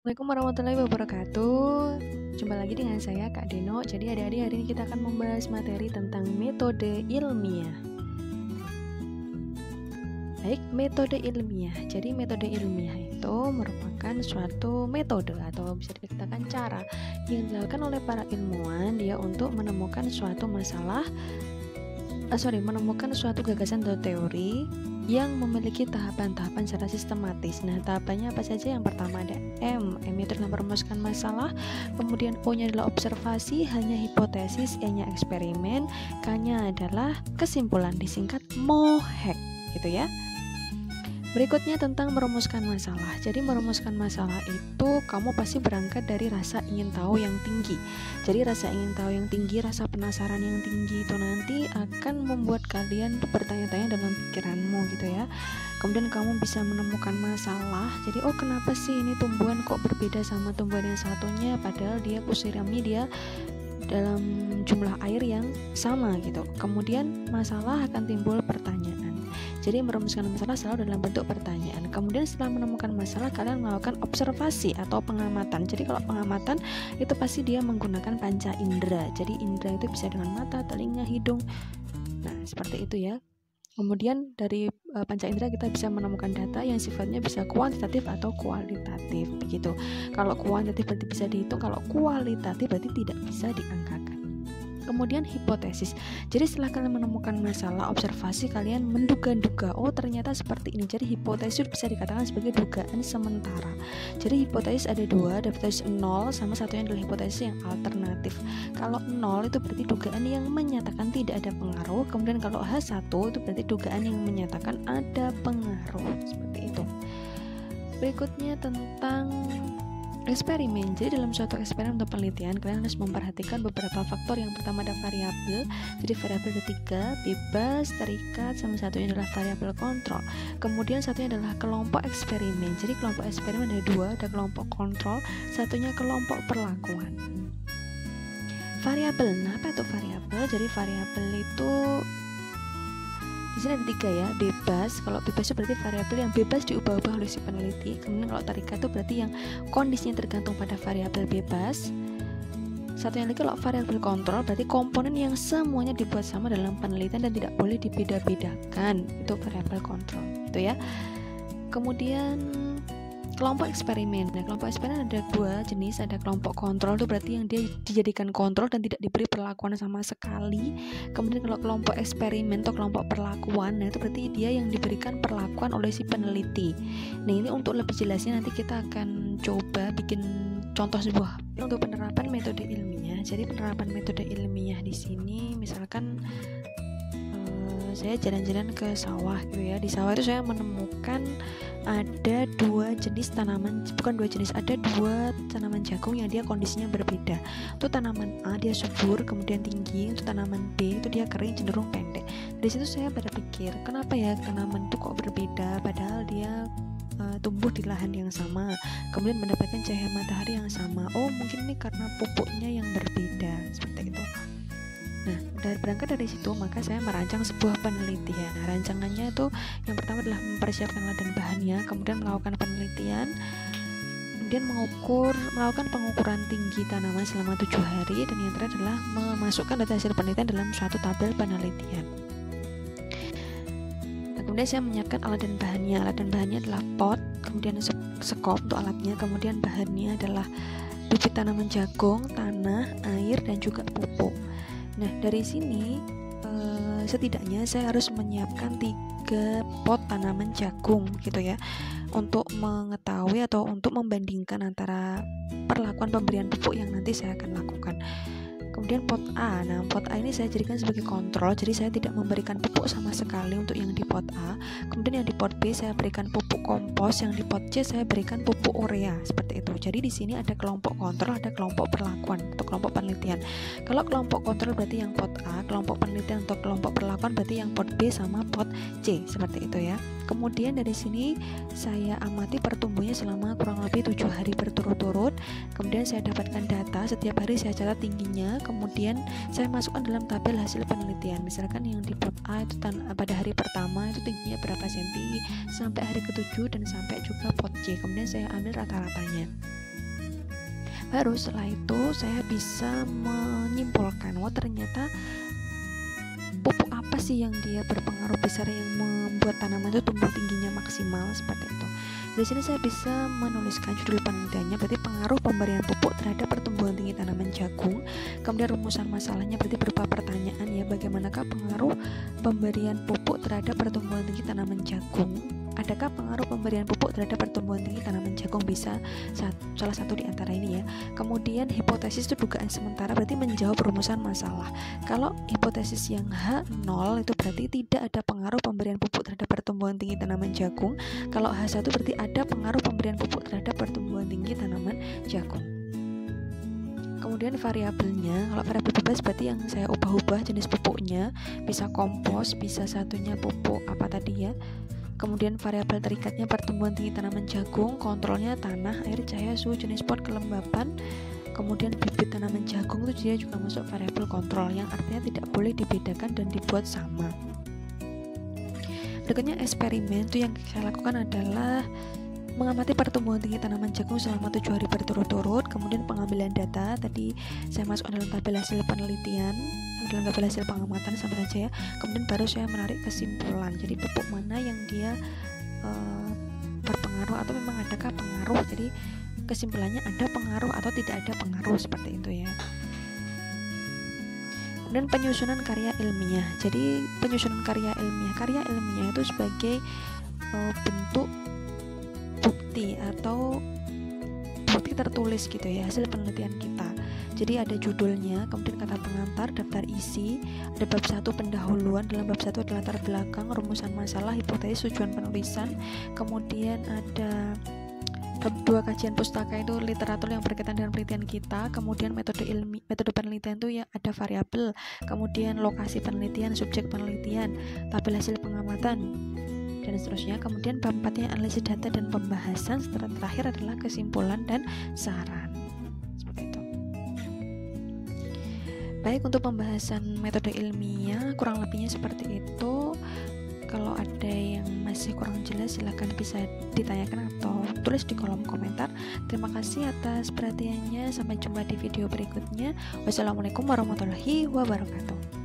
Assalamualaikum warahmatullahi wabarakatuh. Jumpa lagi dengan saya Kak Deno. Jadi adik-adik, hari ini kita akan membahas materi tentang metode ilmiah. Baik, metode ilmiah. Jadi metode ilmiah itu merupakan suatu metode atau bisa dikatakan cara yang dilakukan oleh para ilmuwan dia untuk menemukan suatu menemukan suatu gagasan atau teori yang memiliki tahapan-tahapan secara sistematis. Nah, tahapannya apa saja? Yang pertama ada M itu adalah merumuskan masalah, kemudian O-nya adalah observasi, H-nya hipotesis, E-nya eksperimen, K-nya adalah kesimpulan, disingkat MOHEK, gitu ya. Berikutnya tentang merumuskan masalah. Jadi merumuskan masalah itu kamu pasti berangkat dari rasa ingin tahu yang tinggi. Jadi rasa ingin tahu yang tinggi, rasa penasaran yang tinggi itu nanti akan membuat kalian bertanya-tanya dalam pikiranmu gitu ya. Kemudian kamu bisa menemukan masalah. Jadi kenapa sih ini tumbuhan kok berbeda sama tumbuhan yang satunya, padahal dia kusirami dia dalam jumlah air yang sama gitu. Kemudian masalah akan timbul pertanyaan. Jadi merumuskan masalah selalu dalam bentuk pertanyaan. Kemudian setelah menemukan masalah, kalian melakukan observasi atau pengamatan. Jadi kalau pengamatan itu pasti dia menggunakan panca indera. Jadi indera itu bisa dengan mata, telinga, hidung. Nah, seperti itu ya. Kemudian dari panca indera kita bisa menemukan data yang sifatnya bisa kuantitatif atau kualitatif begitu. Kalau kuantitatif berarti bisa dihitung, kalau kualitatif berarti tidak bisa diangkakan. Kemudian hipotesis. Jadi setelah kalian menemukan masalah, observasi, kalian menduga-duga, ternyata seperti ini. Jadi hipotesis bisa dikatakan sebagai dugaan sementara. Jadi hipotesis ada dua, ada hipotesis 0 sama satunya adalah hipotesis yang alternatif. Kalau 0 itu berarti dugaan yang menyatakan tidak ada pengaruh. Kemudian kalau H1 itu berarti dugaan yang menyatakan ada pengaruh. Seperti itu. Berikutnya tentang eksperimen. Jadi dalam suatu eksperimen atau penelitian, kalian harus memperhatikan beberapa faktor. Yang pertama ada variabel. Jadi variabel ada 3, bebas, terikat, sama satunya adalah variabel kontrol. Kemudian satunya adalah kelompok eksperimen. Jadi kelompok eksperimen ada 2, ada kelompok kontrol, satunya kelompok perlakuan. Variabel. Nah, apa itu variabel? Jadi variabel itu di sini ada 3 ya, bebas. Kalau bebas itu berarti variabel yang bebas diubah-ubah oleh si peneliti. Kemudian kalau terikat itu berarti yang kondisinya tergantung pada variabel bebas. Satunya lagi kalau variabel kontrol berarti komponen yang semuanya dibuat sama dalam penelitian dan tidak boleh dibeda-bedakan. Itu variabel kontrol, itu ya. Kemudian kelompok eksperimen. Nah, kelompok eksperimen ada 2 jenis. Ada kelompok kontrol itu berarti yang dia dijadikan kontrol dan tidak diberi perlakuan sama sekali. Kemudian kalau kelompok eksperimen atau kelompok perlakuan, nah itu berarti dia yang diberikan perlakuan oleh si peneliti. Nah, ini untuk lebih jelasnya nanti kita akan coba bikin contoh sebuah untuk penerapan metode ilmiah. Jadi penerapan metode ilmiah di sini misalkan saya jalan-jalan ke sawah gitu ya. Di sawah itu saya menemukan ada 2 jenis tanaman, bukan 2 jenis, ada 2 tanaman jagung yang dia kondisinya berbeda. Untuk tanaman A dia subur kemudian tinggi, untuk tanaman B itu dia kering cenderung pendek. Dari situ saya berpikir, kenapa ya tanaman itu kok berbeda padahal dia tumbuh di lahan yang sama, kemudian mendapatkan cahaya matahari yang sama. Mungkin ini karena pupuknya yang berbeda, seperti itu. Nah, berangkat dari situ maka saya merancang sebuah penelitian. Nah, rancangannya itu yang pertama adalah mempersiapkan alat dan bahannya, kemudian melakukan penelitian, kemudian melakukan pengukuran tinggi tanaman selama 7 hari, dan yang terakhir adalah memasukkan data hasil penelitian dalam suatu tabel penelitian. Nah, kemudian saya menyiapkan alat dan bahannya. Alat dan bahannya adalah pot, kemudian sekop untuk alatnya, kemudian bahannya adalah bibit tanaman jagung, tanah, air, dan juga pupuk. Nah, dari sini setidaknya saya harus menyiapkan 3 pot tanaman jagung gitu ya, untuk mengetahui atau untuk membandingkan antara perlakuan pemberian pupuk yang nanti saya akan lakukan. Kemudian pot A. Nah, pot A ini saya jadikan sebagai kontrol. Jadi saya tidak memberikan pupuk sama sekali untuk yang di pot A. Kemudian yang di pot B saya berikan pupuk kompos, yang di pot C saya berikan pupuk urea, seperti itu. Jadi di sini ada kelompok kontrol, ada kelompok perlakuan atau kelompok penelitian. Kalau kelompok kontrol berarti yang pot A, kelompok penelitian atau kelompok perlakuan berarti yang pot B sama pot C, seperti itu ya. Kemudian dari sini saya amati pertumbuhannya selama kurang lebih 7 hari berturut-turut. Kemudian saya dapatkan data, setiap hari saya catat tingginya. Kemudian saya masukkan dalam tabel hasil penelitian. Misalkan yang di pot A itu pada hari pertama itu tingginya berapa senti, sampai hari ke-7 dan sampai juga pot C. Kemudian saya ambil rata-ratanya. Baru setelah itu saya bisa menyimpulkan, oh ternyata pupuk apa sih yang dia berpengaruh besar yang membuat tanaman itu tumbuh tingginya maksimal, seperti itu. Di sini saya bisa menuliskan judul penelitiannya, berarti pengaruh pemberian pupuk terhadap pertumbuhan tinggi tanaman jagung. Kemudian rumusan masalahnya berarti berupa pertanyaan ya, bagaimanakah pengaruh pemberian pupuk terhadap pertumbuhan tinggi tanaman jagung? Adakah pengaruh pemberian pupuk terhadap pertumbuhan tinggi tanaman jagung? Bisa salah satu di antara ini ya. Kemudian hipotesis itu dugaan sementara, berarti menjawab rumusan masalah. Kalau hipotesis yang H0 itu berarti tidak ada pengaruh pemberian pupuk terhadap pertumbuhan tinggi tanaman jagung. Kalau H1 berarti ada pengaruh pemberian pupuk terhadap pertumbuhan tinggi tanaman jagung. Kemudian variabelnya, kalau variabel bebas berarti yang saya ubah-ubah jenis pupuknya, bisa kompos, bisa satunya pupuk apa tadi ya. Kemudian variabel terikatnya pertumbuhan tinggi tanaman jagung, kontrolnya tanah, air, cahaya, suhu, jenis pot, kelembapan. Kemudian bibit tanaman jagung itu dia juga masuk variabel kontrol, yang artinya tidak boleh dibedakan dan dibuat sama. Berikutnya eksperimen itu yang saya lakukan adalah mengamati pertumbuhan tinggi tanaman jagung selama 7 hari berturut-turut. Kemudian pengambilan data, tadi saya masukkan dalam tabel hasil penelitian, dalam tabel hasil pengamatan sampai saja ya. Kemudian baru saya menarik kesimpulan, jadi pupuk mana yang dia berpengaruh atau memang adakah pengaruh. Jadi kesimpulannya ada pengaruh atau tidak ada pengaruh, seperti itu ya. Kemudian penyusunan karya ilmiah. Jadi penyusunan karya ilmiah itu sebagai bentuk bukti atau bukti tertulis gitu ya, hasil penelitian kita. Jadi ada judulnya, kemudian kata pengantar, daftar isi, ada bab 1 pendahuluan, dalam bab 1 ada latar belakang, rumusan masalah, hipotesis, tujuan penulisan, kemudian ada bab 2 kajian pustaka, itu literatur yang berkaitan dengan penelitian kita, kemudian metode penelitian itu ya ada variabel, kemudian lokasi penelitian, subjek penelitian, tabel hasil pengamatan, dan seterusnya. Kemudian bab 4-nya analisis data dan pembahasan, setelah terakhir adalah kesimpulan dan saran. Seperti itu. Baik, untuk pembahasan metode ilmiah kurang lebihnya seperti itu. Kalau ada yang masih kurang jelas silahkan bisa ditanyakan atau tulis di kolom komentar. Terima kasih atas perhatiannya. Sampai jumpa di video berikutnya. Wassalamualaikum warahmatullahi wabarakatuh.